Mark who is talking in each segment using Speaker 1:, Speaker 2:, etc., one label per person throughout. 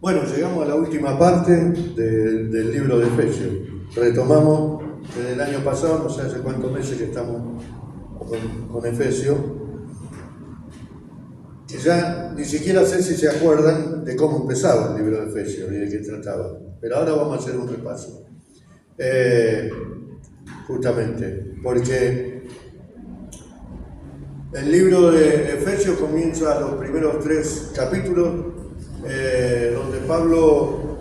Speaker 1: Bueno, llegamos a la última parte del libro de Efesios. Retomamos desde el año pasado, no sé hace cuántos meses que estamos con Efesios, que ya ni siquiera sé si se acuerdan de cómo empezaba el libro de Efesios y de qué trataba. Pero ahora vamos a hacer un repaso. Justamente, porque el libro de Efesios comienza los primeros 3 capítulos, donde Pablo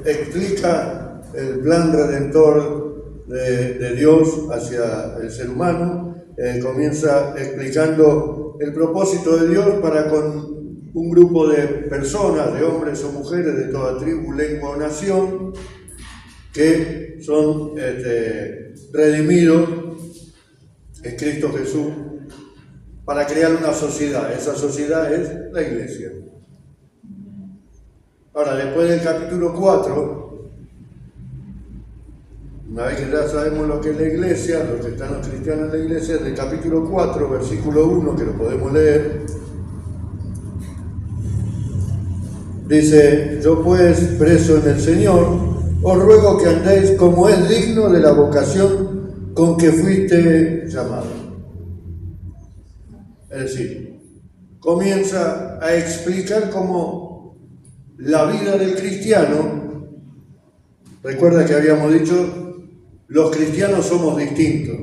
Speaker 1: explica el plan redentor de Dios hacia el ser humano. Comienza explicando el propósito de Dios para con un grupo de personas, de hombres o mujeres de toda tribu, lengua o nación, que son redimidos en Cristo Jesús para crear una sociedad. Esa sociedad es la iglesia. Ahora, después del capítulo 4, una vez que ya sabemos lo que es la iglesia, los que están los cristianos en la iglesia, del capítulo 4, versículo 1, que lo podemos leer, dice: yo pues, preso en el Señor, os ruego que andéis como es digno de la vocación con que fuiste llamado. Es decir, comienza a explicar cómo la vida del cristiano, recuerda que habíamos dicho, los cristianos somos distintos,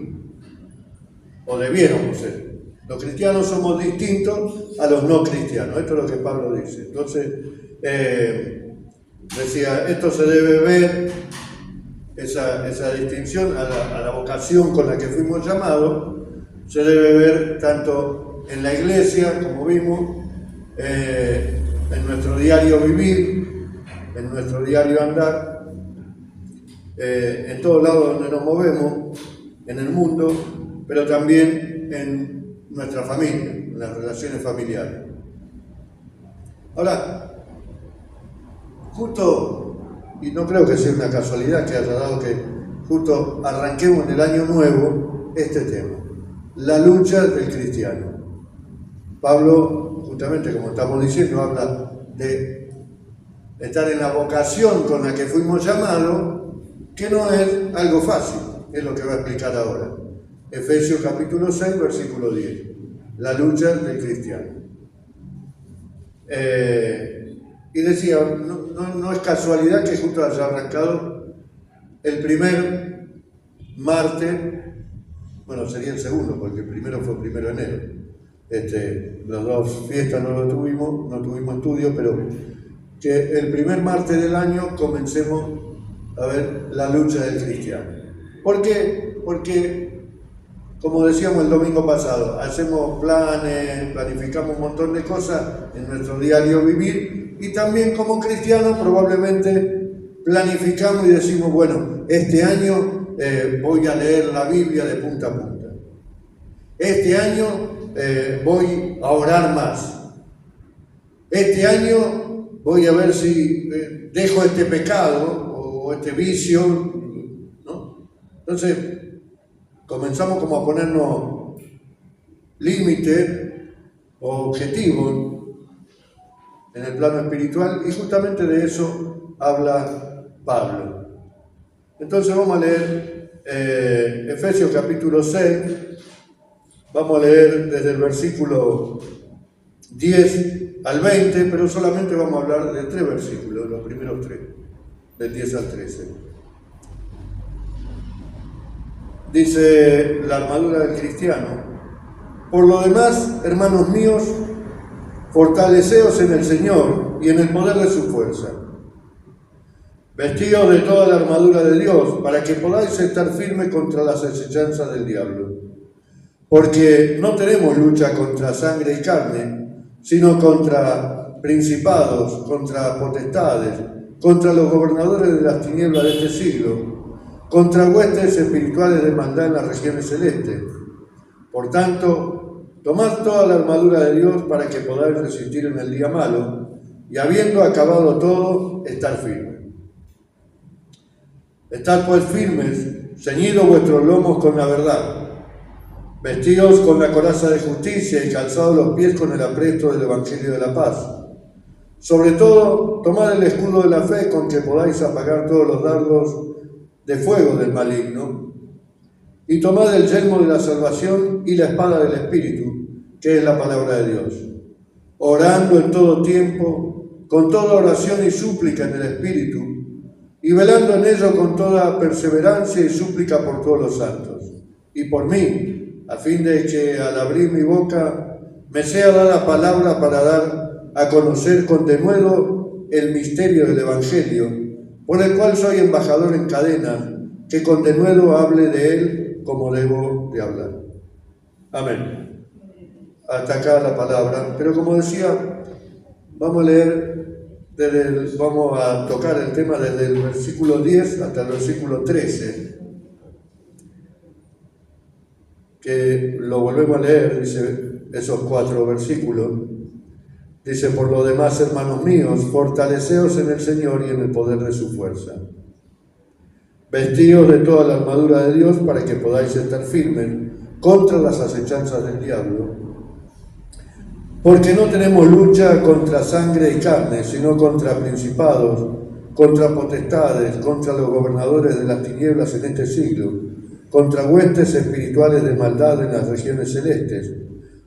Speaker 1: o debiéramos ser. Los cristianos somos distintos a los no cristianos, esto es lo que Pablo dice. Entonces, decía, esto se debe ver, esa distinción a la vocación con la que fuimos llamados, se debe ver tanto en la iglesia, como vimos, en nuestro diario vivir, en nuestro diario andar, en todos lados donde nos movemos, en el mundo, pero también en nuestra familia, en las relaciones familiares. Ahora, justo, y no creo que sea una casualidad que haya dado que justo arranquemos en el año nuevo este tema, la lucha del cristiano. Pablo, justamente como estamos diciendo, habla de estar en la vocación con la que fuimos llamados, que no es algo fácil, es lo que va a explicar ahora. Efesios capítulo 6, versículo 10, la lucha del cristiano. Y decía, no es casualidad que justo haya arrancado el primer martes, bueno, sería el segundo, porque el primero fue el 1 de enero. Las 2 fiestas no tuvimos estudio, pero que el primer martes del año comencemos a ver la lucha del cristiano. ¿Por qué? Porque, como decíamos el domingo pasado, hacemos planes, planificamos un montón de cosas en nuestro diario vivir, y también como cristianos probablemente planificamos y decimos, bueno, este año voy a leer la Biblia de punta a punta. Este año voy a orar más. Este año voy a ver si dejo este pecado o este vicio, ¿no? Entonces, comenzamos como a ponernos límites o objetivos en el plano espiritual, y justamente de eso habla Pablo. Entonces vamos a leer Efesios capítulo 6, vamos a leer desde el versículo 10 al 20, pero solamente vamos a hablar de 3 versículos, los primeros 3, del 10 al 13. Dice la armadura del cristiano: por lo demás, hermanos míos, fortaleceos en el Señor y en el poder de su fuerza. Vestíos de toda la armadura de Dios, para que podáis estar firmes contra las acechanzas del diablo. Porque no tenemos lucha contra sangre y carne, sino contra principados, contra potestades, contra los gobernadores de las tinieblas de este siglo, contra huestes espirituales de maldad en las regiones celestes. Por tanto, tomad toda la armadura de Dios para que podáis resistir en el día malo, y habiendo acabado todo, estar firmes. Estad pues firmes, ceñidos vuestros lomos con la verdad, vestidos con la coraza de justicia y calzados los pies con el apresto del evangelio de la paz. Sobre todo, tomad el escudo de la fe con que podáis apagar todos los dardos de fuego del maligno, y tomad el yelmo de la salvación y la espada del Espíritu, que es la palabra de Dios, orando en todo tiempo, con toda oración y súplica en el Espíritu, y velando en ello con toda perseverancia y súplica por todos los santos, y por mí, a fin de que al abrir mi boca me sea dada palabra para dar a conocer con denuedo el misterio del Evangelio, por el cual soy embajador en cadena, que con denuedo hable de él como debo de hablar. Amén. Hasta acá la palabra. Pero como decía, vamos a leer, vamos a tocar el tema desde el versículo 10 hasta el versículo 13, que lo volvemos a leer, dice esos 4 versículos. Dice: por lo demás, hermanos míos, fortaleceos en el Señor y en el poder de su fuerza. Vestíos de toda la armadura de Dios para que podáis estar firmes contra las acechanzas del diablo. Porque no tenemos lucha contra sangre y carne, sino contra principados, contra potestades, contra los gobernadores de las tinieblas en este siglo, contra huestes espirituales de maldad en las regiones celestes.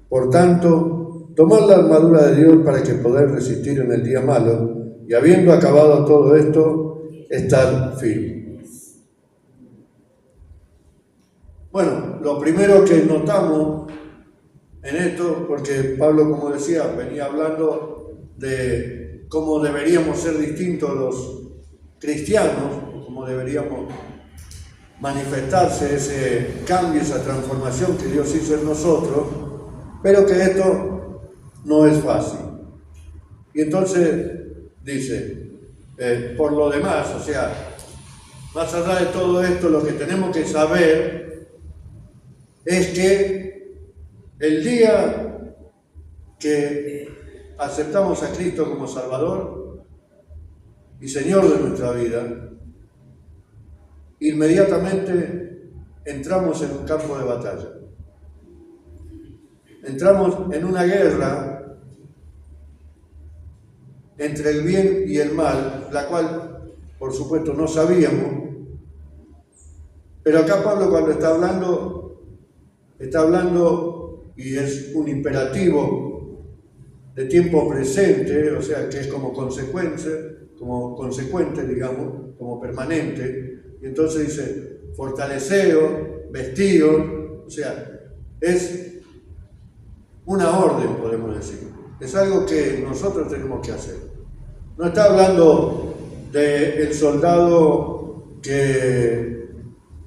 Speaker 1: Por tanto, tomad la armadura de Dios para que podáis resistir en el día malo, y habiendo acabado todo esto, estar firmes. Bueno, lo primero que notamos en esto, porque Pablo, como decía, venía hablando de cómo deberíamos ser distintos los cristianos, cómo deberíamos manifestarse ese cambio, esa transformación que Dios hizo en nosotros, pero que esto no es fácil. Y entonces dice, por lo demás, o sea, más allá de todo esto, lo que tenemos que saber es que el día que aceptamos a Cristo como Salvador y Señor de nuestra vida, inmediatamente entramos en un campo de batalla. Entramos en una guerra entre el bien y el mal, la cual, por supuesto, no sabíamos. Pero acá Pablo, cuando está hablando y es un imperativo de tiempo presente, o sea, que es como consecuente, digamos, como permanente. Y entonces dice, fortaleceos, vestíos, o sea, es una orden, podemos decir. Es algo que nosotros tenemos que hacer. No está hablando del soldado que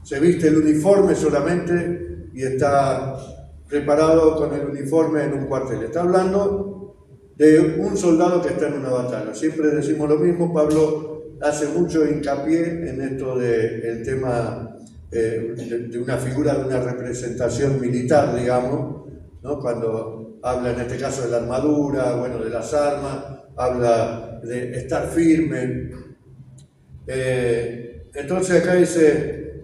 Speaker 1: se viste el uniforme solamente y está preparado con el uniforme en un cuartel. Está hablando de un soldado que está en una batalla. Siempre decimos lo mismo. Pablo hace mucho hincapié en esto del tema de una figura, de una representación militar, digamos, ¿no? Cuando habla en este caso de la armadura, bueno, de las armas, habla de estar firme. Entonces acá dice,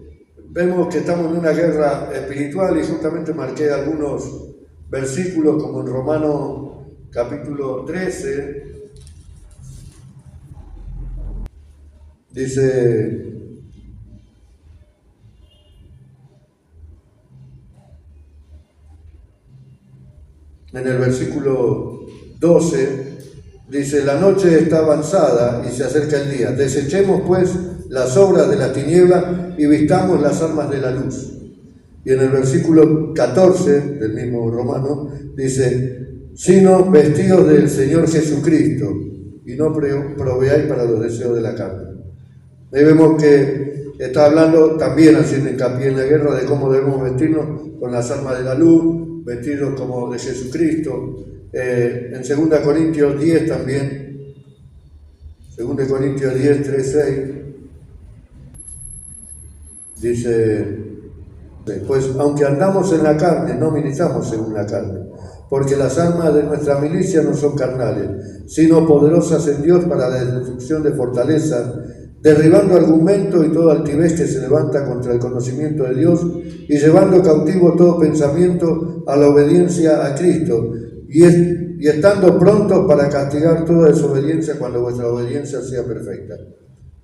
Speaker 1: vemos que estamos en una guerra espiritual, y justamente marqué algunos versículos como en Romanos capítulo 13, dice: en el versículo 12, dice: la noche está avanzada y se acerca el día. Desechemos pues las obras de la tiniebla y vistamos las armas de la luz. Y en el versículo 14 del mismo Romano dice: sino vestidos del Señor Jesucristo y no proveáis para los deseos de la carne. Ahí vemos que está hablando también, haciendo hincapié en la guerra, de cómo debemos vestirnos con las armas de la luz, vestidos como de Jesucristo. En 2 Corintios 10 también, 2 Corintios 10, 3, 6, dice: pues aunque andamos en la carne, no militamos según la carne, porque las armas de nuestra milicia no son carnales, sino poderosas en Dios para la destrucción de fortalezas, derribando argumentos y toda altivez que se levanta contra el conocimiento de Dios, y llevando cautivo todo pensamiento a la obediencia a Cristo, y estando prontos para castigar toda desobediencia cuando vuestra obediencia sea perfecta.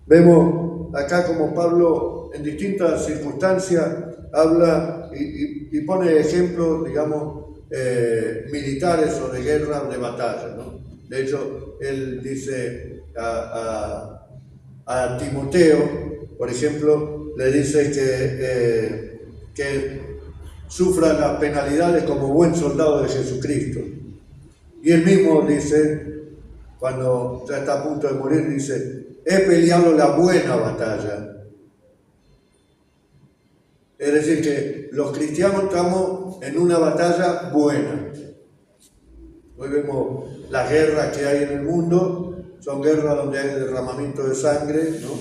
Speaker 1: Vemos acá como Pablo en distintas circunstancias habla y pone ejemplos, digamos, militares o de guerra o de batalla, ¿no? De hecho, él dice a Timoteo, por ejemplo, le dice que sufra las penalidades como buen soldado de Jesucristo. Y él mismo dice, cuando ya está a punto de morir, dice, he peleado la buena batalla. Es decir, que los cristianos estamos en una batalla buena. Hoy vemos las guerras que hay en el mundo, son guerras donde hay derramamiento de sangre, ¿no?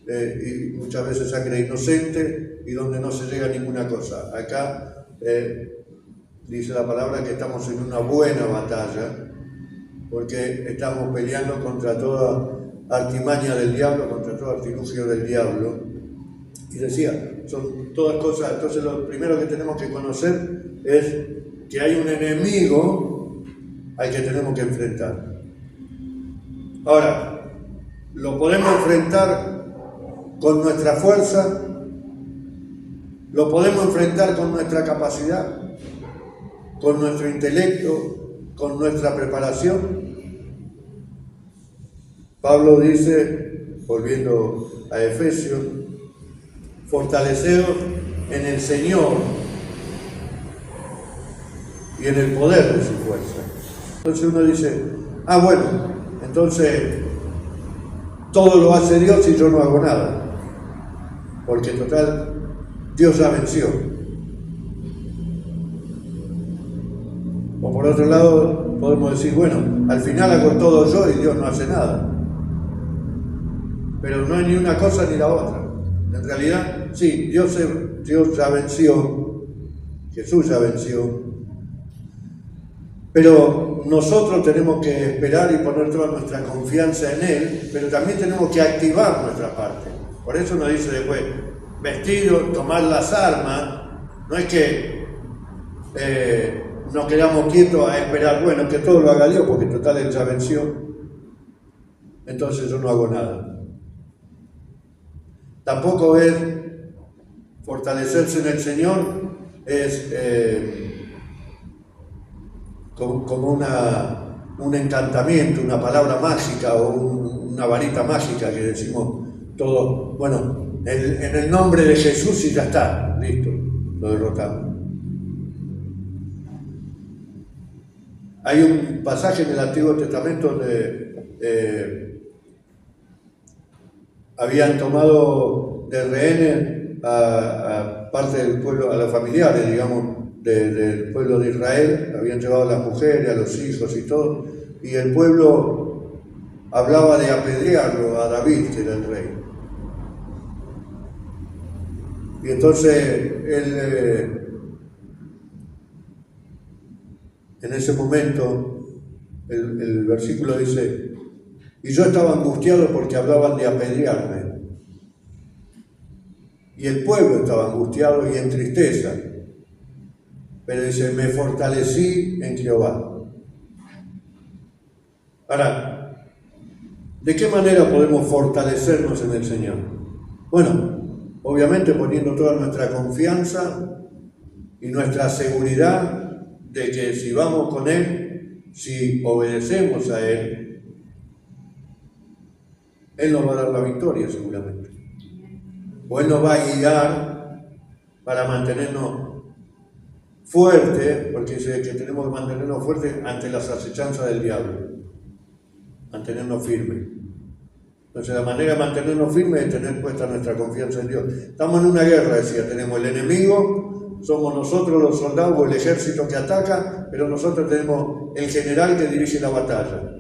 Speaker 1: Y muchas veces sangre inocente y donde no se llega a ninguna cosa. Acá dice la palabra que estamos en una buena batalla, porque estamos peleando contra toda artimaña del diablo, contra todo artilugio del diablo. Y decía, son todas cosas. Entonces lo primero que tenemos que conocer es que hay un enemigo al que tenemos que enfrentar. Ahora, lo podemos enfrentar con nuestra fuerza, lo podemos enfrentar con nuestra capacidad, con nuestro intelecto, con nuestra preparación. Pablo dice, volviendo a Efesios, fortaleceos en el Señor y en el poder de su fuerza. Entonces uno dice, bueno, entonces todo lo hace Dios y yo no hago nada, porque total, Dios ya venció. O por otro lado, podemos decir, bueno, al final hago todo yo y Dios no hace nada. Pero no hay ni una cosa ni la otra. En realidad, sí, Dios ya venció, Jesús ya venció, pero nosotros tenemos que esperar y poner toda nuestra confianza en Él, pero también tenemos que activar nuestra parte. Por eso nos dice después, vestidos, tomar las armas. No es que nos quedamos quietos a esperar, bueno, que todo lo haga Dios, porque total Él ya venció, entonces yo no hago nada. Tampoco es fortalecerse en el Señor, es como un encantamiento, una palabra mágica o una varita mágica que decimos todos, bueno, en el nombre de Jesús y ya está, listo, lo derrotamos. Hay un pasaje en el Antiguo Testamento donde habían tomado de rehenes a parte del pueblo, a los familiares, digamos, del pueblo de Israel, habían llevado a las mujeres, a los hijos y todo, y el pueblo hablaba de apedrearlo a David, que era el rey. Y entonces él, en ese momento, el versículo dice, y yo estaba angustiado porque hablaban de apedrearme. Y el pueblo estaba angustiado y en tristeza. Pero dice, me fortalecí en Jehová. Ahora, ¿de qué manera podemos fortalecernos en el Señor? Bueno, obviamente poniendo toda nuestra confianza y nuestra seguridad de que si vamos con Él, si obedecemos a Él nos va a dar la victoria seguramente. O Él nos va a guiar para mantenernos fuertes, porque dice que tenemos que mantenernos fuertes ante las acechanzas del diablo, mantenernos firmes. Entonces la manera de mantenernos firmes es tener puesta nuestra confianza en Dios. Estamos en una guerra, decía, tenemos el enemigo, somos nosotros los soldados o el ejército que ataca, pero nosotros tenemos el general que dirige la batalla.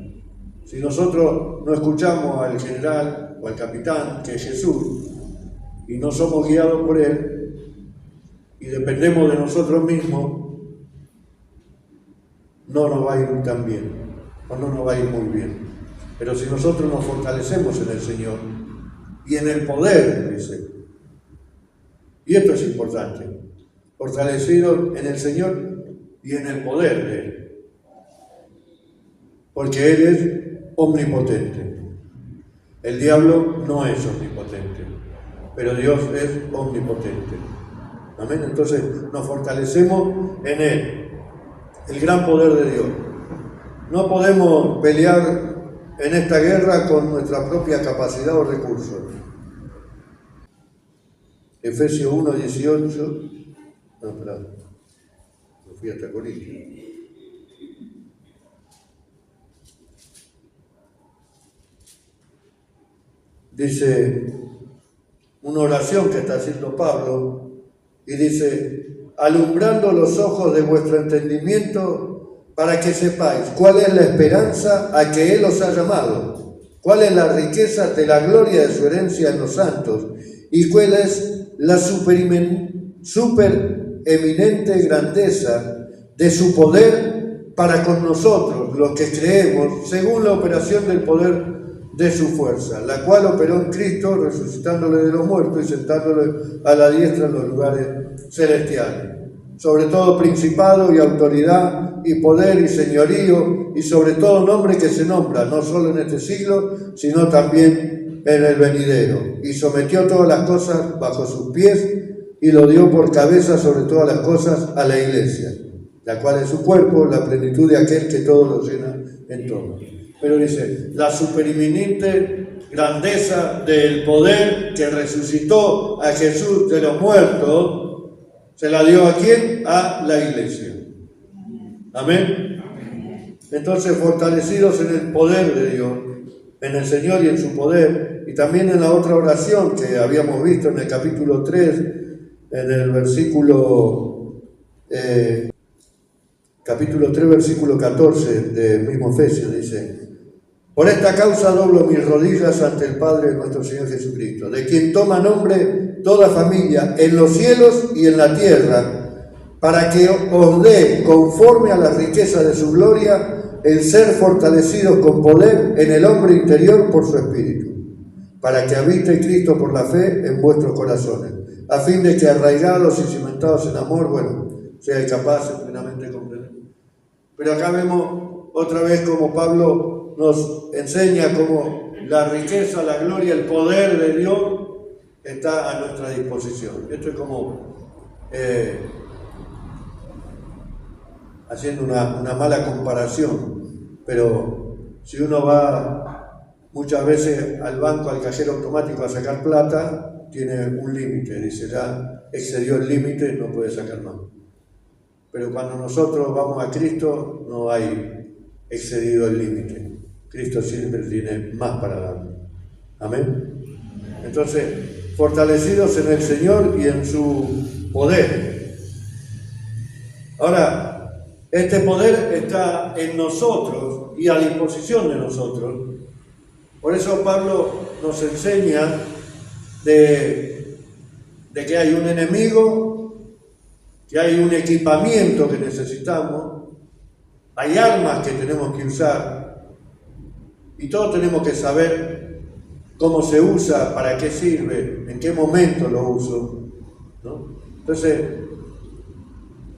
Speaker 1: Si nosotros no escuchamos al general o al capitán, que es Jesús, y no somos guiados por Él, y dependemos de nosotros mismos, no nos va a ir tan bien, o no nos va a ir muy bien. Pero si nosotros nos fortalecemos en el Señor, y en el poder, dice, y esto es importante, fortalecidos en el Señor y en el poder de Él. porque Él es omnipotente. El diablo no es omnipotente, pero Dios es omnipotente. Amén. Entonces nos fortalecemos en Él, el gran poder de Dios. No podemos pelear en esta guerra con nuestra propia capacidad o recursos. Efesios 1:18. No, espera. Me fui hasta Corintios. Dice una oración que está haciendo Pablo y dice: alumbrando los ojos de vuestro entendimiento para que sepáis cuál es la esperanza a que Él os ha llamado, cuál es la riqueza de la gloria de su herencia en los santos y cuál es la supereminente grandeza de su poder para con nosotros, los que creemos, según la operación del poder de su fuerza, la cual operó en Cristo, resucitándole de los muertos y sentándole a la diestra en los lugares celestiales. Sobre todo principado y autoridad y poder y señorío y sobre todo nombre que se nombra, no solo en este siglo, sino también en el venidero. Y sometió todas las cosas bajo sus pies y lo dio por cabeza sobre todas las cosas a la Iglesia, la cual es su cuerpo, la plenitud de aquel que todo lo llena en todo. Pero dice, la supereminente grandeza del poder que resucitó a Jesús de los muertos, ¿se la dio a quién? A la Iglesia. Amén. Entonces, fortalecidos en el poder de Dios, en el Señor y en su poder, y también en la otra oración que habíamos visto en el capítulo 3, en el versículo capítulo 3, versículo 14 del mismo Efesios, dice: por esta causa doblo mis rodillas ante el Padre de nuestro Señor Jesucristo, de quien toma nombre toda familia en los cielos y en la tierra, para que os dé, conforme a la riqueza de su gloria, el ser fortalecidos con poder en el hombre interior por su Espíritu, para que habite Cristo por la fe en vuestros corazones, a fin de que arraigados y cimentados en amor, seáis capaces plenamente de comprender. Pero acá vemos otra vez como Pablo nos enseña cómo la riqueza, la gloria, el poder de Dios está a nuestra disposición. Esto es como haciendo una mala comparación, pero si uno va muchas veces al banco, al cajero automático a sacar plata, tiene un límite, dice ya excedió el límite, no puede sacar más. Pero cuando nosotros vamos a Cristo, no hay excedido el límite. Cristo siempre tiene más para dar. Amén. Entonces, fortalecidos en el Señor y en su poder. Ahora, este poder está en nosotros y a disposición de nosotros. Por eso Pablo nos enseña de que hay un enemigo, que hay un equipamiento que necesitamos, hay armas que tenemos que usar. Y todos tenemos que saber cómo se usa, para qué sirve, en qué momento lo uso, ¿no? Entonces,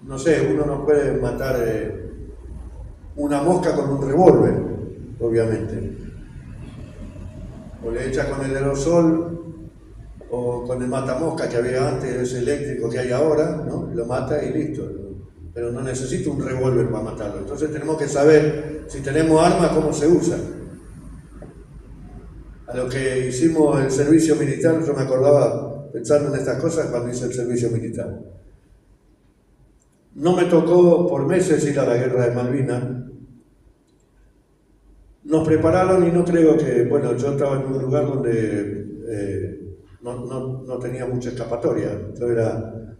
Speaker 1: no sé, uno no puede matar una mosca con un revólver, obviamente. O le echa con el aerosol o con el matamosca que había antes, ese eléctrico que hay ahora, ¿no? Lo mata y listo. Pero no necesito un revólver para matarlo. Entonces tenemos que saber, si tenemos armas, cómo se usa. A lo que hicimos el servicio militar, yo me acordaba pensando en estas cosas cuando hice el servicio militar. No me tocó por meses ir a la guerra de Malvinas. Nos prepararon y no creo que, yo estaba en un lugar donde no tenía mucha escapatoria. Yo era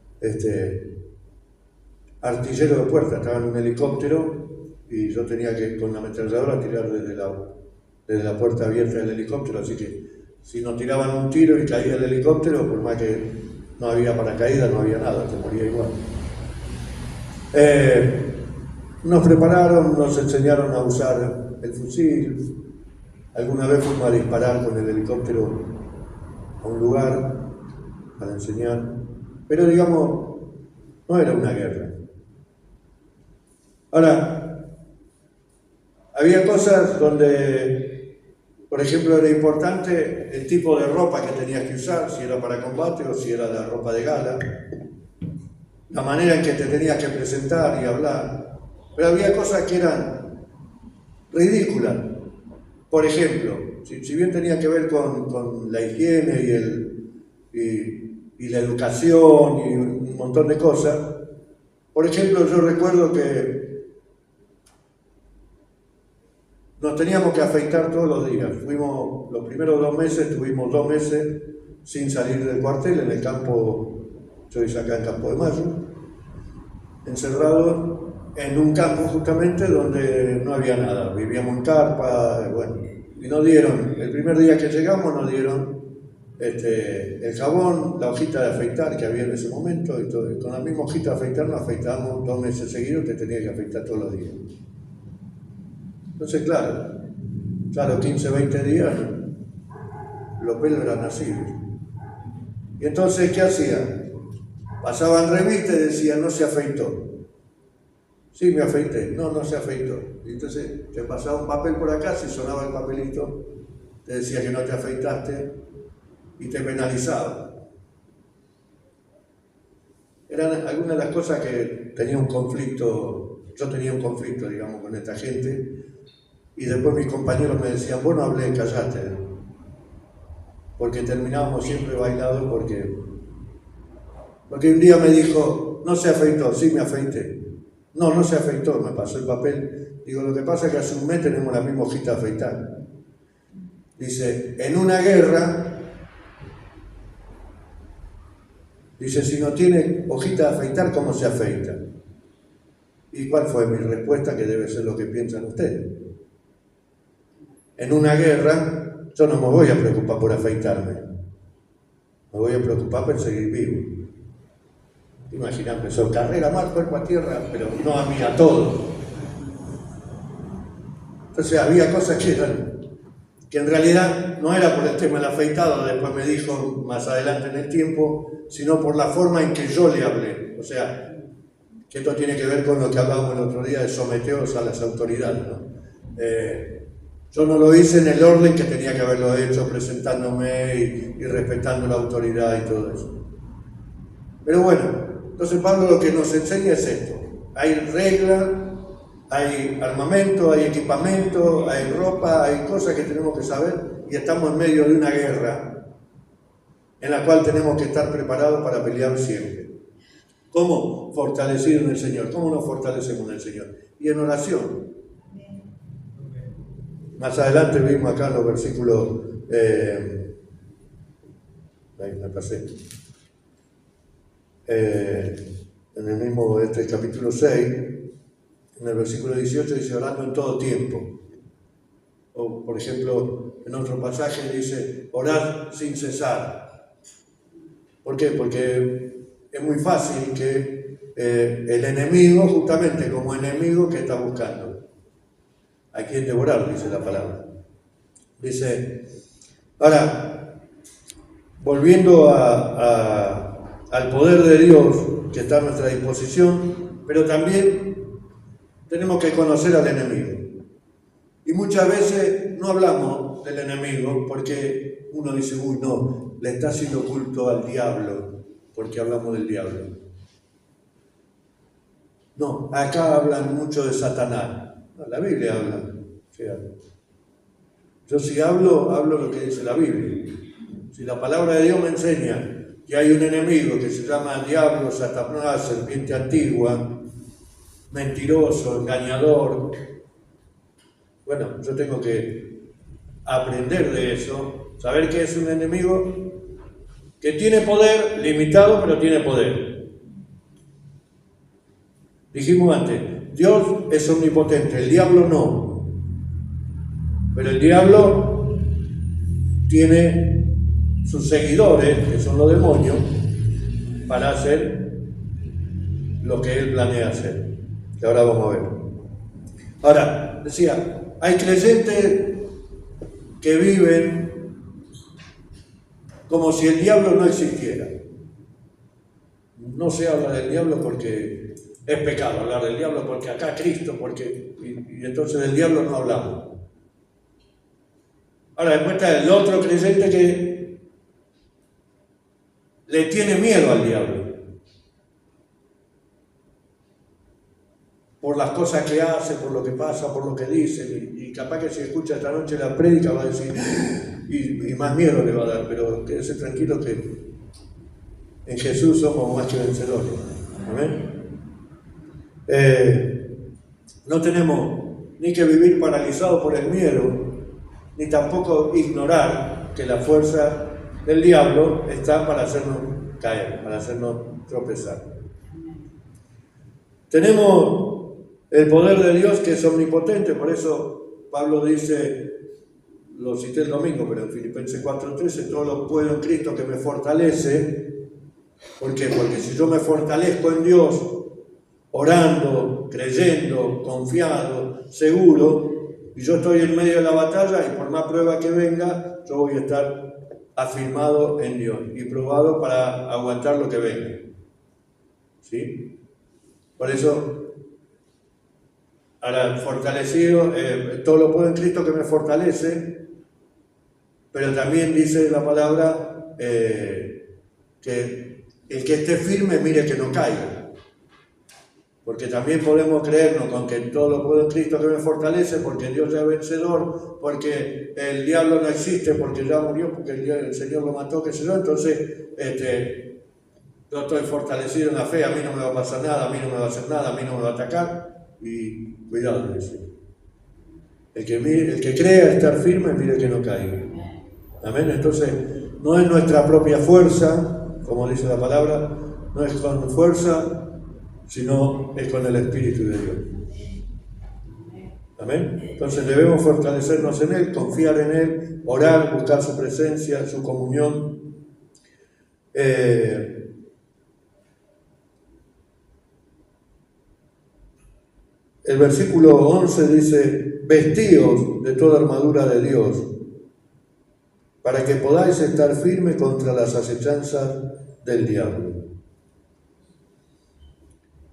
Speaker 1: artillero de puerta, estaba en un helicóptero y yo tenía que con la ametralladora tirar desde la puerta abierta del helicóptero, así que si nos tiraban un tiro y caía el helicóptero, por más que no había paracaídas, no había nada, te moría igual. Nos prepararon, nos enseñaron a usar el fusil. Alguna vez fuimos a disparar con el helicóptero a un lugar para enseñar, pero digamos, no era una guerra. Ahora, Había cosas donde, por ejemplo, era importante el tipo de ropa que tenías que usar, si era para combate o si era la ropa de gala, la manera en que te tenías que presentar y hablar. Pero había cosas que eran ridículas. Por ejemplo, si bien tenía que ver con la higiene y la educación y un montón de cosas, por ejemplo, yo recuerdo que nos teníamos que afeitar todos los días. Fuimos, los primeros 2 meses, tuvimos 2 meses sin salir del cuartel, en el campo, yo hice acá en Campo de Mayo, encerrado en un campo justamente donde no había nada. Vivíamos en carpa, bueno, y nos dieron, el primer día que llegamos nos dieron el jabón, la hojita de afeitar que había en ese momento, y todo. Con la misma hojita de afeitar nos afeitábamos 2 meses seguidos, te tenías que afeitar todos los días. Entonces, claro, 15, 20 días, los pelos eran así. Y entonces, ¿qué hacían? Pasaban revistas y decían, no se afeitó. Sí, me afeité. No se afeitó. Y entonces, te pasaba un papel por acá, si sonaba el papelito, te decía que no te afeitaste y te penalizaba. Eran algunas de las cosas que tenía un conflicto, yo tenía un conflicto, digamos, con esta gente. Y después mis compañeros me decían, vos no hablé, callate. Porque terminábamos siempre bailados porque un día me dijo, no se afeitó, sí me afeité. No se afeitó, me pasó el papel. Digo, lo que pasa es que hace un mes tenemos la misma hojita de afeitar. Dice, en una guerra, dice, si no tiene hojita de afeitar, ¿cómo se afeita? ¿Y cuál fue mi respuesta? Que debe ser lo que piensan ustedes. En una guerra, yo no me voy a preocupar por afeitarme. Me voy a preocupar por seguir vivo. Imagínate, son carrera mal, cuerpo a tierra, pero no a mí, a todo. Entonces había cosas que en realidad no era por el tema del afeitado, después me dijo más adelante en el tiempo, sino por la forma en que yo le hablé. O sea, que esto tiene que ver con lo que hablábamos el otro día de someteos a las autoridades, ¿no? Yo no lo hice en el orden que tenía que haberlo hecho, presentándome y respetando la autoridad y todo eso. Pero bueno, entonces Pablo lo que nos enseña es esto. Hay reglas, hay armamento, hay equipamiento, hay ropa, hay cosas que tenemos que saber y estamos en medio de una guerra en la cual tenemos que estar preparados para pelear siempre. ¿Cómo? Fortalecido en el Señor. ¿Cómo nos fortalecemos en el Señor? Y en oración. Más adelante vimos acá en los versículos, ahí me pasé, en el mismo capítulo 6, en el versículo 18 dice orando en todo tiempo. O por ejemplo, en otro pasaje dice orar sin cesar. ¿Por qué? Porque es muy fácil que el enemigo, justamente como enemigo, que está buscando a quien devorar, dice la palabra. Dice, ahora, volviendo al poder de Dios que está a nuestra disposición, pero también tenemos que conocer al enemigo. Y muchas veces no hablamos del enemigo porque uno dice, uy, no, le está haciendo culto al diablo, porque hablamos del diablo. No, acá hablan mucho de Satanás. La Biblia habla. Yo si hablo lo que dice la Biblia. Si la palabra de Dios me enseña que hay un enemigo que se llama diablo, Satanás, serpiente antigua, mentiroso, engañador, bueno, yo tengo que aprender de eso, saber que es un enemigo que tiene poder, limitado, pero tiene poder. Dijimos antes, Dios es omnipotente, el diablo no. Pero el diablo tiene sus seguidores, que son los demonios, para hacer lo que él planea hacer. Que ahora vamos a ver. Ahora, decía, hay creyentes que viven como si el diablo no existiera. No se habla del diablo porque es pecado hablar del diablo, porque acá Cristo, porque... y entonces del diablo no hablamos. Ahora después está el otro creyente que le tiene miedo al diablo por las cosas que hace, por lo que pasa, por lo que dice, y capaz que si escucha esta noche la prédica va a decir, y más miedo le va a dar, pero quédese tranquilo que en Jesús somos más que vencedores. Amén. No tenemos ni que vivir paralizados por el miedo, ni tampoco ignorar que la fuerza del diablo está para hacernos caer, para hacernos tropezar. Tenemos el poder de Dios que es omnipotente, por eso Pablo dice, lo cité el domingo, pero en Filipenses 4:13, todo lo puedo en Cristo que me fortalece. ¿Por qué? Porque si yo me fortalezco en Dios, orando, creyendo, confiado, seguro, y yo estoy en medio de la batalla y por más prueba que venga, yo voy a estar afirmado en Dios y probado para aguantar lo que venga. ¿Sí? Por eso, ahora fortalecido, todo lo puedo en Cristo que me fortalece, pero también dice la palabra que el que esté firme mire que no caiga. Porque también podemos creernos con que todo lo puedo en Cristo que me fortalece, porque Dios ya es vencedor, porque el diablo no existe, porque ya murió, porque el Señor lo mató, qué sé yo. Entonces, yo estoy fortalecido en la fe, a mí no me va a pasar nada, a mí no me va a hacer nada, a mí no me va a atacar. Y cuidado, dice. El que crea estar firme, mire que no caiga. Amén. Entonces, no es nuestra propia fuerza, como dice la palabra, no es con fuerza, sino es con el Espíritu de Dios. Amén. Entonces debemos fortalecernos en Él, confiar en Él, orar, buscar su presencia, su comunión. El versículo 11 dice, vestíos de toda armadura de Dios, para que podáis estar firmes contra las acechanzas del diablo.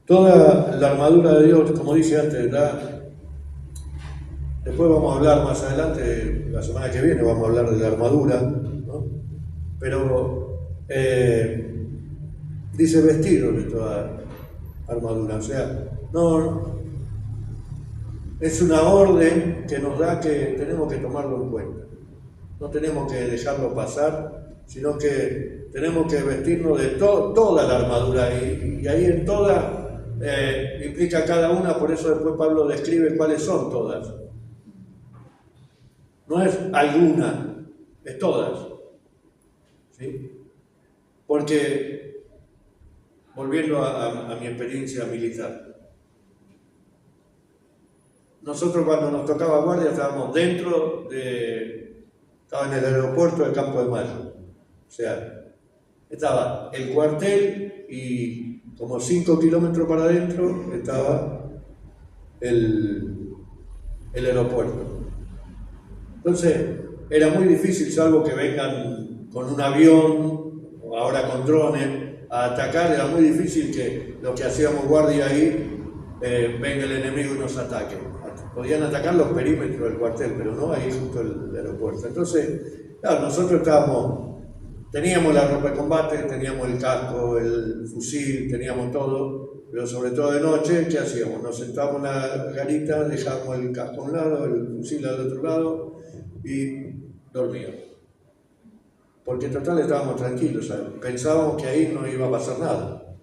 Speaker 1: Toda la armadura de Dios, como dije antes, ¿verdad? Después vamos a hablar más adelante, la semana que viene vamos a hablar de la armadura, ¿no? Pero dice vestidos de toda armadura, o sea, no es una orden que nos da que tenemos que tomarlo en cuenta. No tenemos que dejarlo pasar, sino que tenemos que vestirnos de toda la armadura, y ahí en toda implica cada una, por eso después Pablo describe cuáles son todas. No es alguna, es todas. ¿Sí? Porque, volviendo a mi experiencia militar, nosotros cuando nos tocaba guardia estábamos estaba en el aeropuerto del Campo de Mayo. O sea, estaba el cuartel y como 5 kilómetros para adentro estaba el aeropuerto. Entonces, era muy difícil, salvo que vengan con un avión o ahora con drones a atacar, era muy difícil que los que hacíamos guardia ahí venga el enemigo y nos ataque. Podían atacar los perímetros del cuartel, pero no ahí junto al aeropuerto. Entonces, claro, nosotros teníamos la ropa de combate, teníamos el casco, el fusil, teníamos todo, pero sobre todo de noche, ¿qué hacíamos? Nos sentábamos en la garita, dejábamos el casco a un lado, el fusil al otro lado y dormíamos. Porque en total estábamos tranquilos, ¿sabes? Pensábamos que ahí no iba a pasar nada,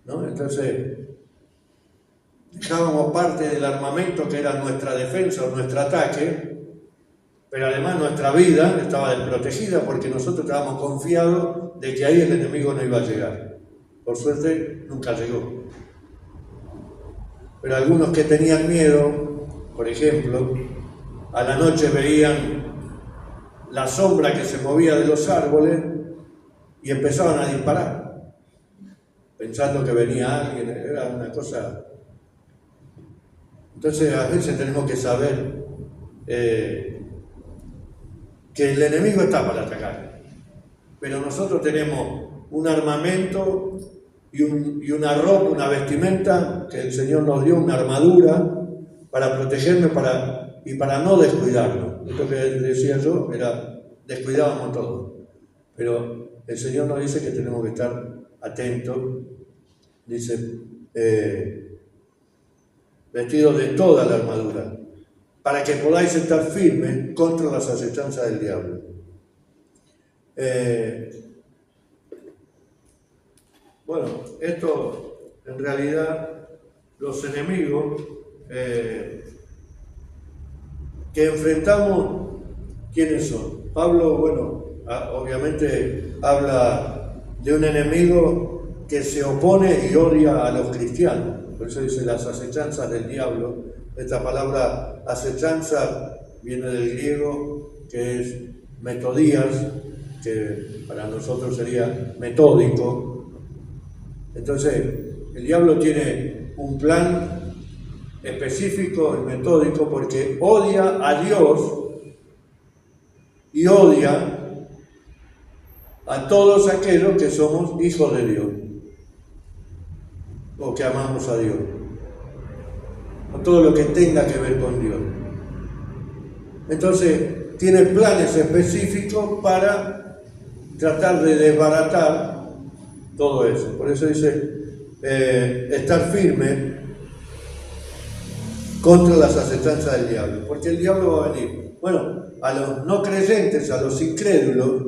Speaker 1: ¿no? Entonces, dejábamos parte del armamento que era nuestra defensa o nuestro ataque, pero además nuestra vida estaba desprotegida porque nosotros estábamos confiados de que ahí el enemigo no iba a llegar. Por suerte, nunca llegó. Pero algunos que tenían miedo, por ejemplo, a la noche veían la sombra que se movía de los árboles y empezaban a disparar, pensando que venía alguien. Era una cosa. Entonces a veces tenemos que saber que el enemigo está para atacar, pero nosotros tenemos un armamento y una ropa, una vestimenta que el Señor nos dio, una armadura, para protegerme y para no descuidarlo. Esto que decía yo era, descuidábamos todo. Pero el Señor nos dice que tenemos que estar atentos, dice, vestidos de toda la armadura, para que podáis estar firmes contra las acechanzas del diablo. Bueno, esto en realidad los enemigos que enfrentamos, ¿quiénes son? Pablo, bueno, obviamente habla de un enemigo que se opone y odia a los cristianos. Por eso dice las acechanzas del diablo. Esta palabra acechanza viene del griego, que es metodías, que para nosotros sería metódico. Entonces, el diablo tiene un plan específico y metódico porque odia a Dios y odia a todos aquellos que somos hijos de Dios o que amamos a Dios, o todo lo que tenga que ver con Dios. Entonces, tiene planes específicos para tratar de desbaratar todo eso. Por eso dice, estar firme contra las acechanzas del diablo, porque el diablo va a venir. Bueno, a los no creyentes, a los incrédulos,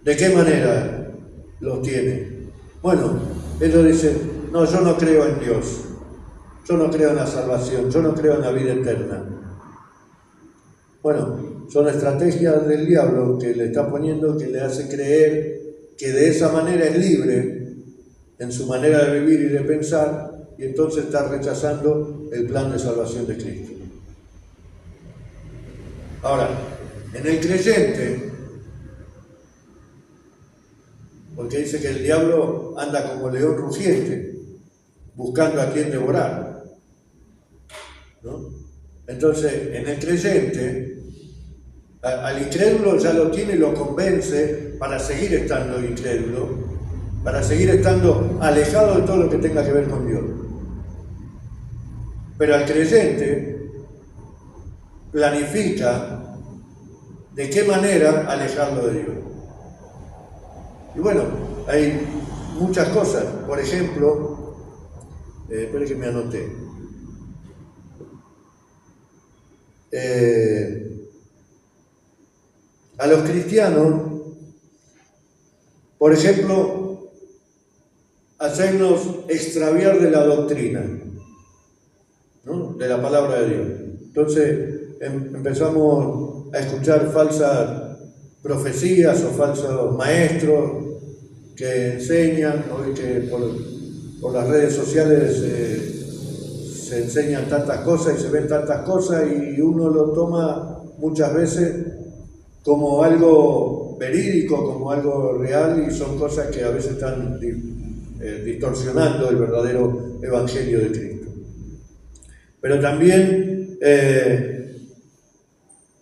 Speaker 1: ¿de qué manera los tiene? Bueno, ellos dicen, no, yo no creo en Dios, yo no creo en la salvación, yo no creo en la vida eterna. Bueno, son estrategias del diablo que le está poniendo, que le hace creer que de esa manera es libre en su manera de vivir y de pensar, y entonces está rechazando el plan de salvación de Cristo. Ahora, en el creyente, porque dice que el diablo anda como león rugiente, buscando a quien devorar, ¿no? Entonces, en el creyente, al incrédulo ya lo tiene y lo convence para seguir estando incrédulo, para seguir estando alejado de todo lo que tenga que ver con Dios. Pero al creyente planifica de qué manera alejarlo de Dios. Y bueno, hay muchas cosas. Por ejemplo, espere que me anoté. A los cristianos, por ejemplo, hacernos extraviar de la doctrina, ¿no? De la palabra de Dios. Entonces empezamos a escuchar falsas profecías o falsos maestros que enseñan, hoy que por las redes sociales se enseñan tantas cosas y se ven tantas cosas y uno lo toma muchas veces como algo verídico, como algo real, y son cosas que a veces están distorsionando el verdadero evangelio de Cristo. Pero también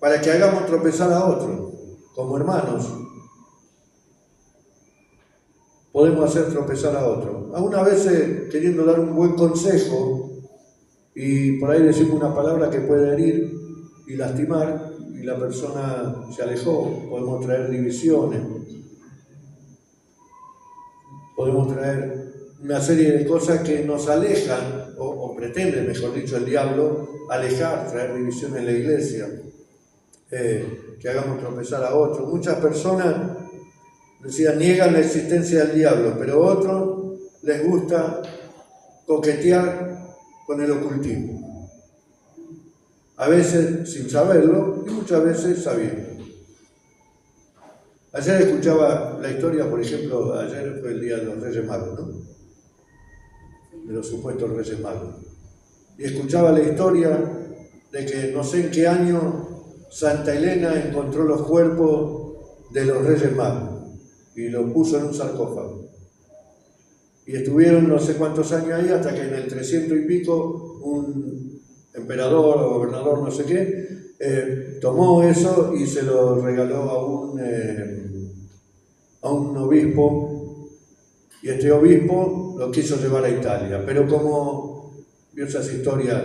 Speaker 1: para que hagamos tropezar a otros, como hermanos, podemos hacer tropezar a otros. Algunas veces queriendo dar un buen consejo y por ahí decimos una palabra que puede herir y lastimar y la persona se alejó. Podemos traer divisiones, podemos traer una serie de cosas que nos alejan o pretende, mejor dicho, el diablo alejar, traer división en la iglesia, que hagamos tropezar a otros. Muchas personas, decía, niegan la existencia del diablo, pero a otros les gusta coquetear con el ocultismo. A veces sin saberlo y muchas veces sabiendo. Ayer escuchaba la historia, por ejemplo, ayer fue el día de los Reyes Magos, ¿no? De los supuestos Reyes Magos. Y escuchaba la historia de que no sé en qué año Santa Elena encontró los cuerpos de los Reyes Magos y los puso en un sarcófago. Y estuvieron no sé cuántos años ahí hasta que en el 300 y pico un emperador o gobernador no sé qué tomó eso y se lo regaló a un obispo, y este obispo lo quiso llevar a Italia, pero como vio esas historias.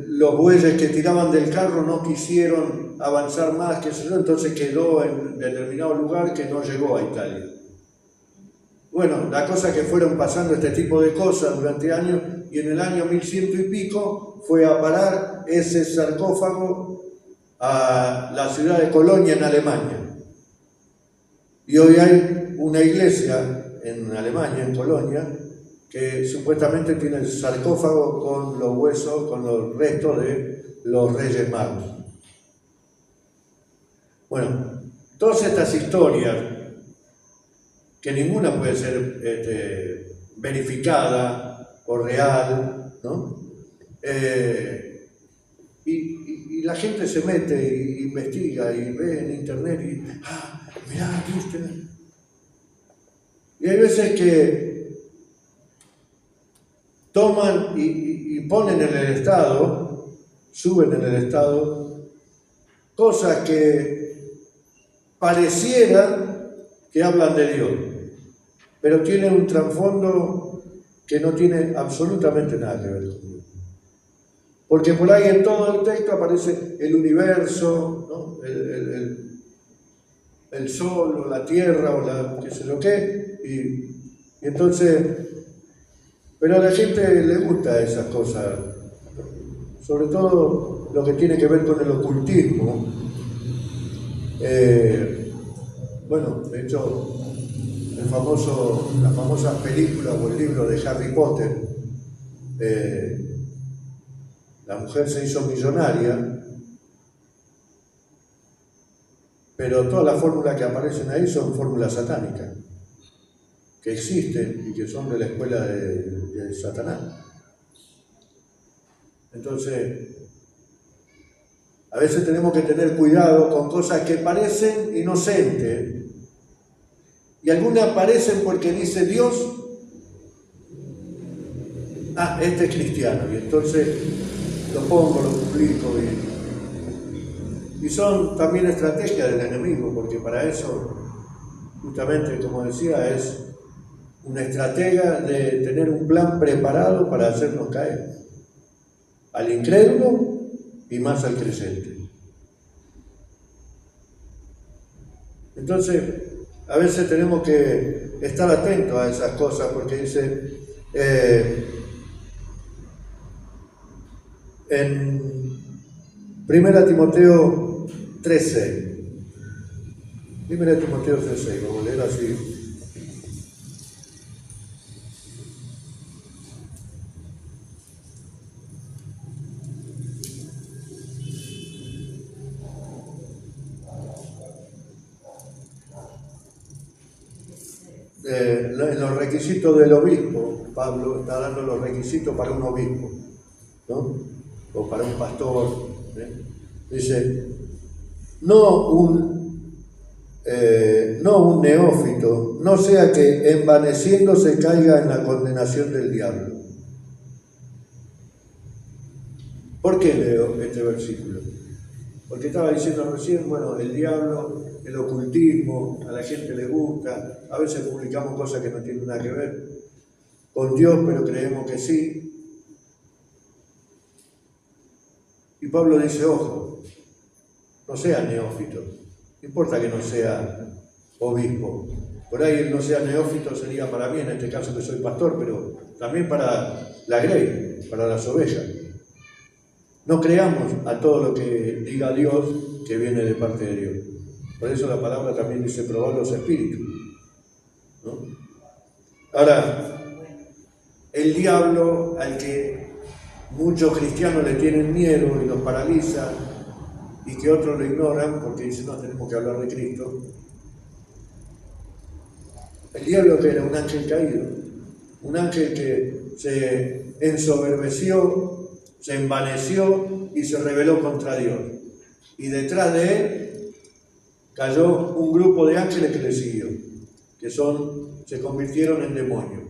Speaker 1: Los bueyes que tiraban del carro no quisieron avanzar más, que eso, entonces quedó en determinado lugar que no llegó a Italia. Bueno, la cosa que fueron pasando este tipo de cosas durante años, y en el año 1100 y pico fue a parar ese sarcófago a la ciudad de Colonia, en Alemania. Y hoy hay una iglesia en Alemania, en Colonia, que supuestamente tiene el sarcófago con los huesos, con los restos de los Reyes Magos. Bueno, todas estas historias, que ninguna puede ser verificada o real, ¿no? Y la gente se mete e investiga y ve en internet y, mirá, ¿viste? Y hay veces que toman y ponen en el estado, suben en el estado, cosas que parecieran que hablan de Dios, pero tienen un trasfondo que no tiene absolutamente nada que ver con Dios. Porque por ahí en todo el texto aparece el universo, ¿no? el sol, o la tierra, o la qué sé lo que, y entonces, pero a la gente le gusta esas cosas, sobre todo lo que tiene que ver con el ocultismo. Bueno, de hecho, las famosas películas o el libro de Harry Potter, la mujer se hizo millonaria, pero todas las fórmulas que aparecen ahí son fórmulas satánicas, que existen y que son de la escuela de Satanás. Entonces, a veces tenemos que tener cuidado con cosas que parecen inocentes, y algunas aparecen porque dice Dios, este es cristiano, y entonces lo pongo, lo publico, y son también estrategias del enemigo, porque para eso, justamente como decía, es una estratega de tener un plan preparado para hacernos caer al incrédulo y más al creyente. Entonces, a veces tenemos que estar atentos a esas cosas, porque dice en 1 Timoteo 3:6, 1 Timoteo 3:6, lo voy a leer así. En los requisitos del obispo, Pablo está dando los requisitos para un obispo, ¿no? O para un pastor, dice, no un neófito, no sea que envaneciéndose caiga en la condenación del diablo. ¿Por qué leo este versículo? Porque estaba diciendo recién, bueno, el diablo, el ocultismo, a la gente le gusta, a veces publicamos cosas que no tienen nada que ver con Dios, pero creemos que sí. Y Pablo dice, ojo, no sea neófito, no importa que no sea obispo. Por ahí el no sea neófito sería para mí, en este caso que soy pastor, pero también para la grey, para las ovejas. No creamos a todo lo que diga Dios que viene de parte de Dios. Por eso la palabra también dice probar los espíritus, ¿no? Ahora, el diablo, al que muchos cristianos le tienen miedo y los paraliza, y que otros lo ignoran porque dicen, no, tenemos que hablar de Cristo. El diablo que era un ángel caído, un ángel que se ensoberbeció, se envaneció y se rebeló contra Dios. Y detrás de él cayó un grupo de ángeles que le siguió, que se convirtieron en demonios.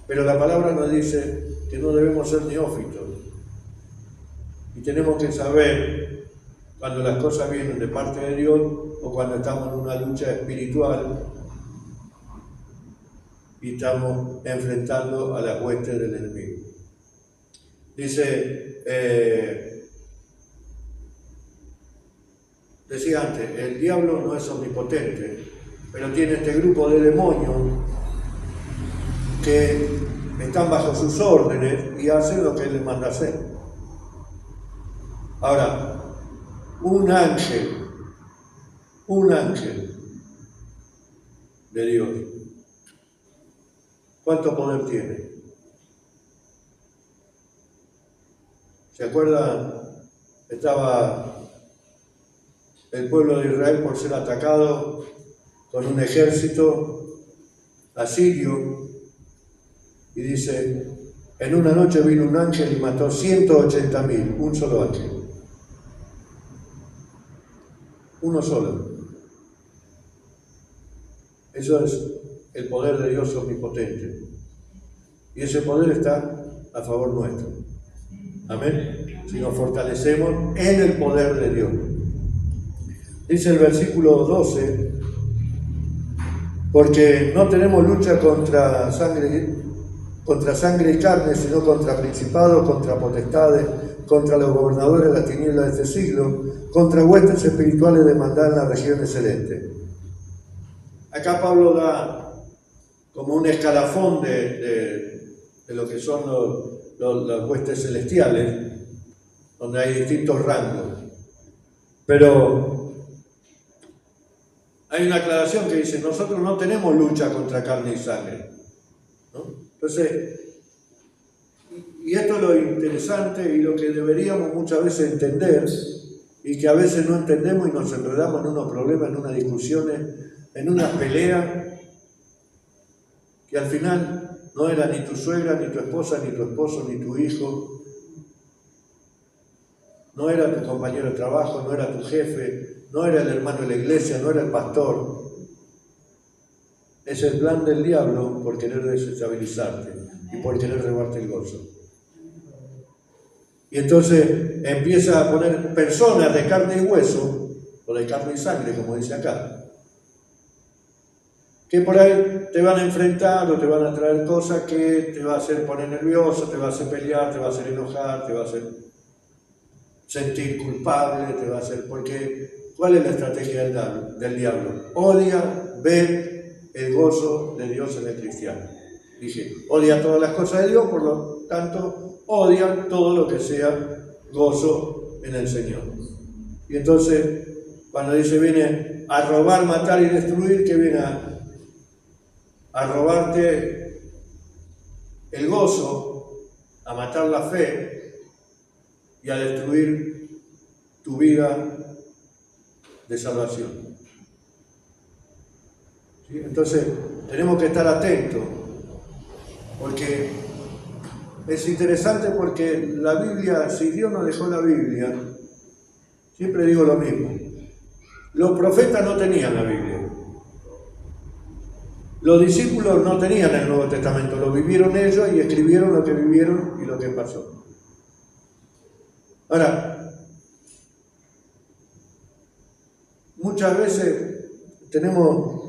Speaker 1: Pero la palabra nos dice que no debemos ser neófitos. Y tenemos que saber cuando las cosas vienen de parte de Dios o cuando estamos en una lucha espiritual. y estamos enfrentando a las huestes del enemigo. Dice, decía antes, el diablo no es omnipotente, pero tiene este grupo de demonios que están bajo sus órdenes y hacen lo que él les manda hacer. Ahora, un ángel de Dios, ¿cuánto poder tiene? ¿Se acuerdan? Estaba el pueblo de Israel por ser atacado con un ejército asirio y dice, en una noche vino un ángel y mató 180.000, un solo ángel. Uno solo. Eso es el poder de Dios omnipotente. Y ese poder está a favor nuestro. Amén. Si nos fortalecemos en el poder de Dios. Dice el versículo 12, porque no tenemos lucha contra sangre y carne, sino contra principados, contra potestades, contra los gobernadores de las tinieblas de este siglo, contra huestes espirituales de maldad en las regiones celestes. Acá Pablo da como un escalafón de lo que son las huestes celestiales, donde hay distintos rangos. Pero hay una aclaración que dice, nosotros no tenemos lucha contra carne y sangre, ¿no? Entonces, y esto es lo interesante y lo que deberíamos muchas veces entender, y que a veces no entendemos y nos enredamos en unos problemas, en unas discusiones, en una pelea, que al final no era ni tu suegra, ni tu esposa, ni tu esposo, ni tu hijo, no era tu compañero de trabajo, no era tu jefe, no era el hermano de la iglesia, no era el pastor. Es el plan del diablo por querer desestabilizarte y por querer robarte el gozo. Y entonces empieza a poner personas de carne y hueso, o de carne y sangre, como dice acá, que por ahí te van a enfrentar o te van a traer cosas que te va a hacer poner nervioso, te va a hacer pelear, te va a hacer enojar, te va a hacer sentir culpable, te va a hacer... Porque, ¿cuál es la estrategia del diablo? Odia ver el gozo de Dios en el cristiano. Dije, odia todas las cosas de Dios, por lo tanto, odia todo lo que sea gozo en el Señor. Y entonces, cuando dice, viene a robar, matar y destruir, ¿qué viene a robarte el gozo, a matar la fe y a destruir tu vida de salvación? ¿Sí? Entonces, tenemos que estar atentos, porque es interesante, porque la Biblia, si Dios nos dejó la Biblia, siempre digo lo mismo, los profetas no tenían la Biblia. Los discípulos no tenían el Nuevo Testamento, lo vivieron ellos y escribieron lo que vivieron y lo que pasó. Ahora, muchas veces tenemos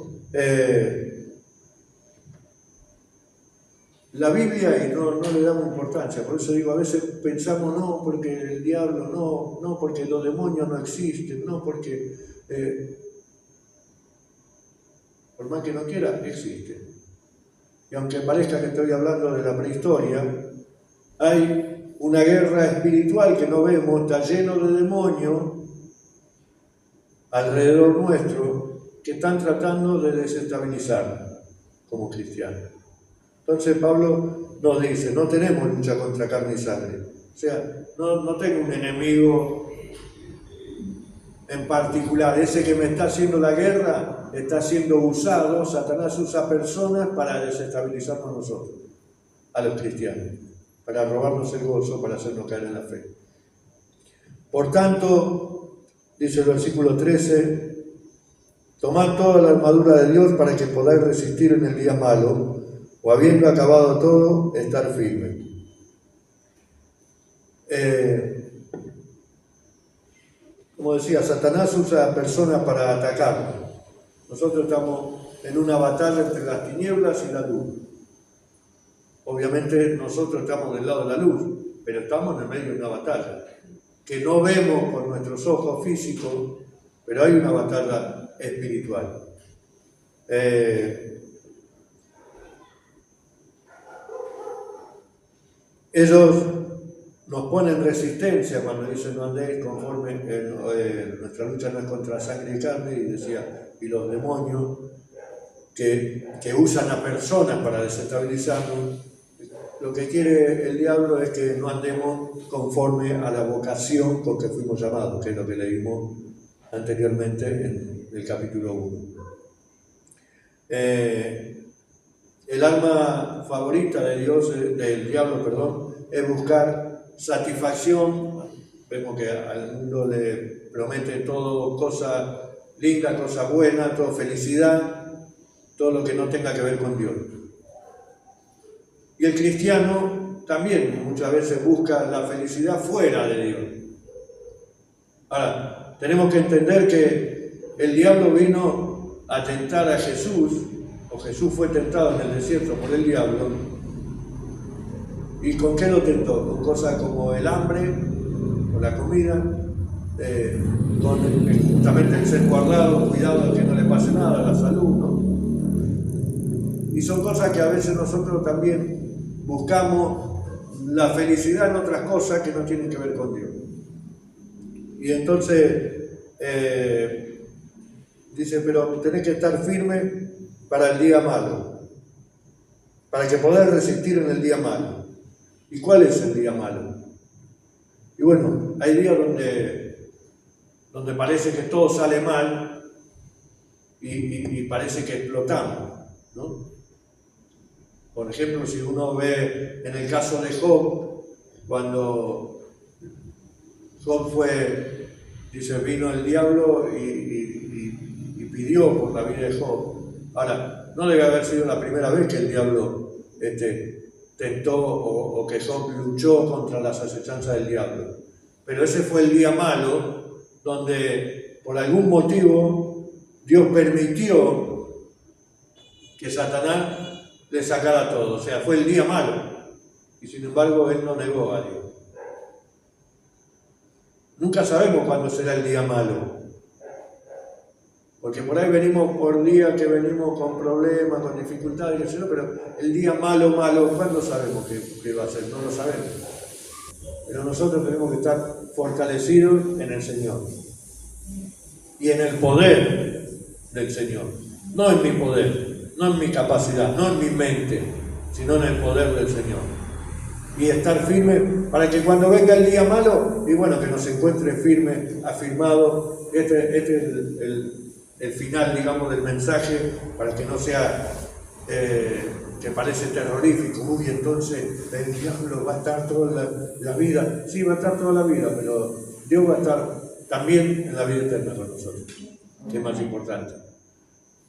Speaker 1: la Biblia y no le damos importancia. Por eso digo, a veces pensamos, no, porque el diablo, no, porque los demonios no existen, no, porque... por más que no quiera, existe. Y aunque parezca que estoy hablando de la prehistoria, hay una guerra espiritual que no vemos, está lleno de demonios alrededor nuestro que están tratando de desestabilizarnos como cristianos. Entonces Pablo nos dice, no tenemos lucha contra carne y sangre. O sea, no tengo un enemigo en particular. Ese que me está haciendo la guerra está siendo usado, Satanás usa personas para desestabilizarnos nosotros, a los cristianos, para robarnos el gozo, para hacernos caer en la fe. Por tanto, dice el versículo 13, tomad toda la armadura de Dios para que podáis resistir en el día malo, o habiendo acabado todo, estar firme. Como decía, Satanás usa a personas para atacarnos. Nosotros estamos en una batalla entre las tinieblas y la luz. Obviamente nosotros estamos del lado de la luz, pero estamos en medio de una batalla que no vemos con nuestros ojos físicos, pero hay una batalla espiritual. Ellos nos ponen resistencia cuando dicen no andéis conforme, nuestra lucha no es contra sangre y carne, y decía, y los demonios que usan a personas para desestabilizarnos. Lo que quiere el diablo es que no andemos conforme a la vocación con que fuimos llamados, que es lo que leímos anteriormente en el capítulo 1. El arma favorita de del diablo, es buscar satisfacción. Vemos que al mundo le promete todo, cosa linda, cosa buena, todo felicidad, todo lo que no tenga que ver con Dios. Y el cristiano también muchas veces busca la felicidad fuera de Dios. Ahora, tenemos que entender que el diablo vino a tentar a Jesús, o Jesús fue tentado en el desierto por el diablo. ¿Y con qué lo tentó? Con cosas como el hambre, con la comida, con justamente el ser guardado, cuidado de que no le pase nada, la salud, ¿no? Y son cosas que a veces nosotros también buscamos la felicidad en otras cosas que no tienen que ver con Dios. Y entonces dice, pero tenés que estar firme para el día malo, para que poder resistir en el día malo. ¿Y cuál es el día malo? Y bueno, hay días donde parece que todo sale mal y parece que explotamos, ¿no? Por ejemplo, si uno ve en el caso de Job, cuando Job dice, vino el diablo y pidió por la vida de Job. Ahora, no debe haber sido la primera vez que el diablo tentó o que Job luchó contra las acechanzas del diablo. Pero ese fue el día malo donde por algún motivo Dios permitió que Satanás le sacara todo. O sea, fue el día malo. Y sin embargo, él no negó a Dios. Nunca sabemos cuándo será el día malo. Porque por ahí venimos por día que venimos con problemas, con dificultades, pero el día malo, ¿cuándo sabemos qué va a ser? No lo sabemos. Pero nosotros tenemos que estar fortalecidos en el Señor. Y en el poder del Señor. No en mi poder, no en mi capacidad, no en mi mente, sino en el poder del Señor. Y estar firme para que cuando venga el día malo, y bueno, que nos encuentre firme, afirmado. Este es el final, digamos, del mensaje, para que no sea que parece terrorífico. Uy, entonces el diablo va a estar toda la vida. Sí, va a estar toda la vida, pero Dios va a estar también en la vida eterna con nosotros, que es más importante.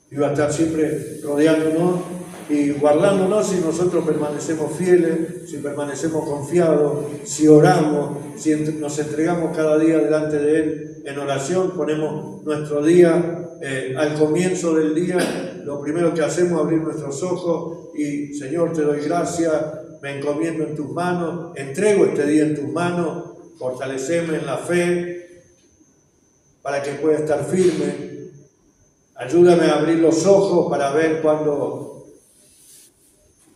Speaker 1: Y va a estar siempre rodeándonos y guardándonos si nosotros permanecemos fieles, si permanecemos confiados, si oramos, si nos entregamos cada día delante de Él en oración, ponemos nuestro día al comienzo del día, lo primero que hacemos es abrir nuestros ojos y Señor, te doy gracias, me encomiendo en tus manos, entrego este día en tus manos, fortaleceme en la fe para que pueda estar firme. Ayúdame a abrir los ojos para ver cuando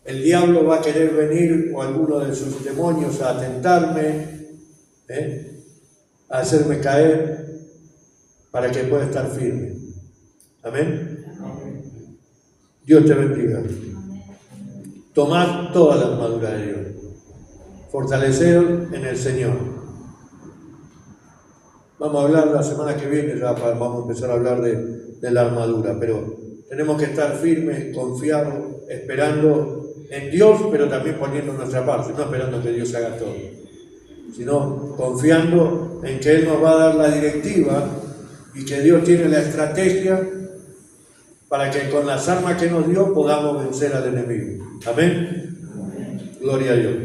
Speaker 1: el diablo va a querer venir o alguno de sus demonios a tentarme, a hacerme caer, para que pueda estar firme. Amén. Dios te bendiga. Tomad toda la armadura de Dios. Fortaleceros en el Señor. Vamos a hablar la semana que viene, ya vamos a empezar a hablar de la armadura, pero tenemos que estar firmes, confiados, esperando en Dios, pero también poniendo nuestra parte, no esperando que Dios haga todo, sino confiando en que Él nos va a dar la directiva y que Dios tiene la estrategia para que con las armas que nos dio podamos vencer al enemigo. Amén. Gloria a Dios.